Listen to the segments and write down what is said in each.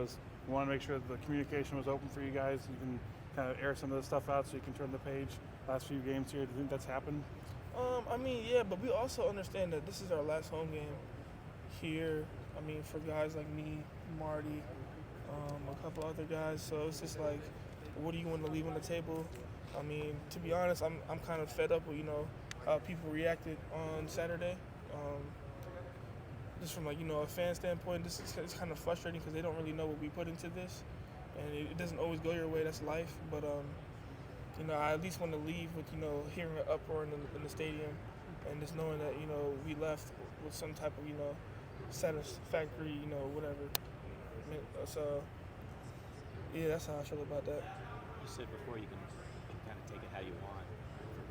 was we want to make sure that the communication was open for you guys. You can kind of air some of the stuff out so you can turn the page. Last few games here, do you think that's happened? I mean, yeah, but we also understand that this is our last home game here. I mean, for guys like me, Marty, a couple other guys. So it's just like, what do you want to leave on the table? I mean, to be honest, I'm kind of fed up with how people reacted on Saturday. Just from a fan standpoint, it's kind of frustrating because they don't really know what we put into this, and it doesn't always go your way. That's life. But I at least want to leave with hearing an uproar in the stadium, and just knowing that we left with some type of satisfactory whatever. So yeah, that's how I feel about that. You said before you can kind of take it how you want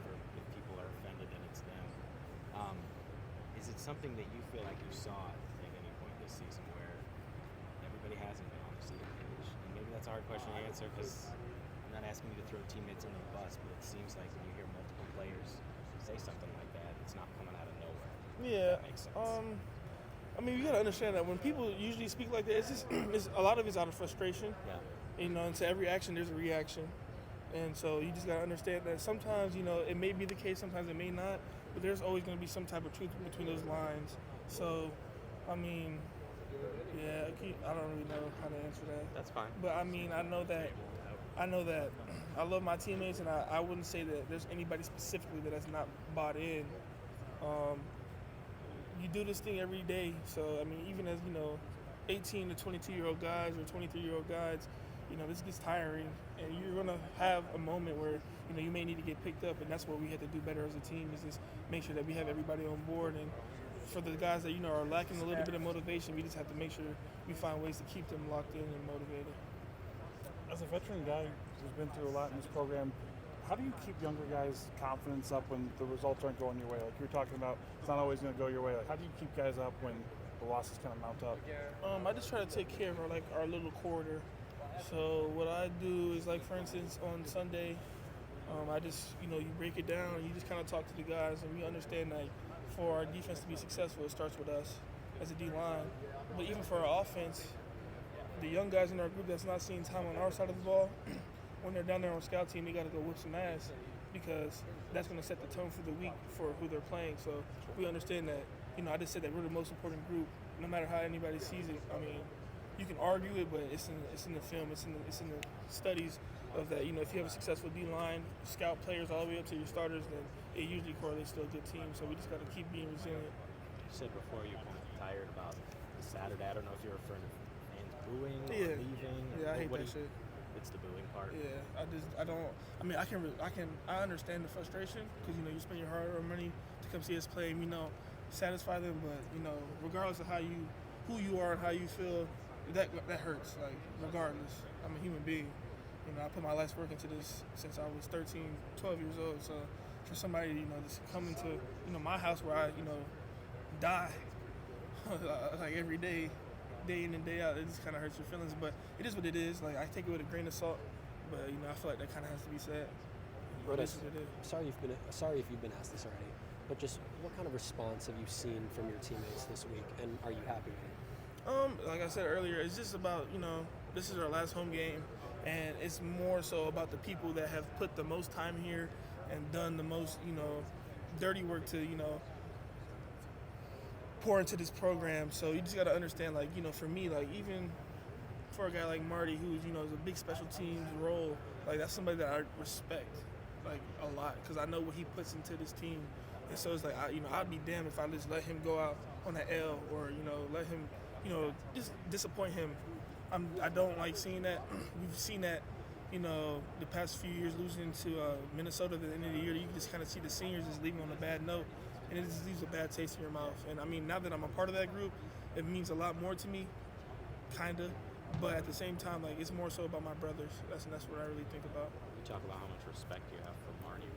for if people are offended and it's them. Is it something that you feel like you saw at any point this season where everybody hasn't been on the same page? And maybe that's a hard question to answer because I'm not asking you to throw teammates under the bus, but it seems like when you hear multiple players say something like that, it's not coming out of nowhere. Yeah. That makes sense. I mean, you gotta understand that when people usually speak like that, it's a lot of it's out of frustration. Yeah. And to every action, there's a reaction. And so you just gotta understand that sometimes, it may be the case, sometimes it may not, but there's always gonna be some type of truth between those lines. So, I mean, yeah, I don't really know how to answer that. That's fine. But I mean, I know that I love my teammates, and I wouldn't say that there's anybody specifically that has not bought in. You do this thing every day, so I mean, even as 18 to 22-year-old guys or 23-year-old guys, this gets tiring, and you're gonna have a moment where you may need to get picked up, and that's what we have to do better as a team is just make sure that we have everybody on board. And for the guys that are lacking a little bit of motivation, we just have to make sure we find ways to keep them locked in and motivated. As a veteran guy who's been through a lot in this program, how do you keep younger guys' confidence up when the results aren't going your way? Like you were talking about, it's not always going to go your way. Like, how do you keep guys up when the losses kind of mount up? I just try to take care of our little corridor. So what I do is, like, for instance, on Sunday, I just, you break it down and you just kind of talk to the guys, and we understand that for our defense to be successful, it starts with us as a D-line. But even for our offense, the young guys in our group that's not seeing time on our side of the ball, when they're down there on scout team, they got to go whip some ass because that's going to set the tone for the week for who they're playing. So we understand that, I just said that we're the most important group, no matter how anybody sees it. I mean, you can argue it, but it's in the film, it's in the studies of that. If you have a successful D-line, scout players all the way up to your starters, then it usually correlates to a good team. So we just got to keep being resilient. You said before you're kind of tired about the Saturday. I don't know if you're referring to fans booing or leaving. Yeah, I hate that shit. It's the booing part. Yeah, I understand the frustration because you spend your hard-earned money to come see us play and satisfy them, but regardless of who you are and how you feel, that hurts. Like, regardless, I'm a human being. I put my life's work into this since I was 13, 12 years old. So for somebody just come into my house where I die like every day in and day out, it just kind of hurts your feelings. But it is what it is. Like, I take it with a grain of salt, but I feel like that kind of has to be said. Rodas, sorry if you've been asked this already, but just what kind of response have you seen from your teammates this week, and are you happy with it? Like I said earlier, it's just about this is our last home game, and it's more so about the people that have put the most time here and done the most dirty work to pour into this program. So you just got to understand, like, for me, like, even for a guy like Marty, who's is a big special teams role, like, that's somebody that I respect like a lot because I know what he puts into this team. And so it's like I'd be damned if I just let him go out on that L or let him just disappoint him. I don't like seeing that. We've seen that the past few years losing to Minnesota at the end of the year. You can just kind of see the seniors just leaving on a bad note, and it just leaves a bad taste in your mouth. And I mean, now that I'm a part of that group, it means a lot more to me, kinda. But at the same time, like, it's more so about my brothers. That's what I really think about. You talk about how much respect you have for Marty.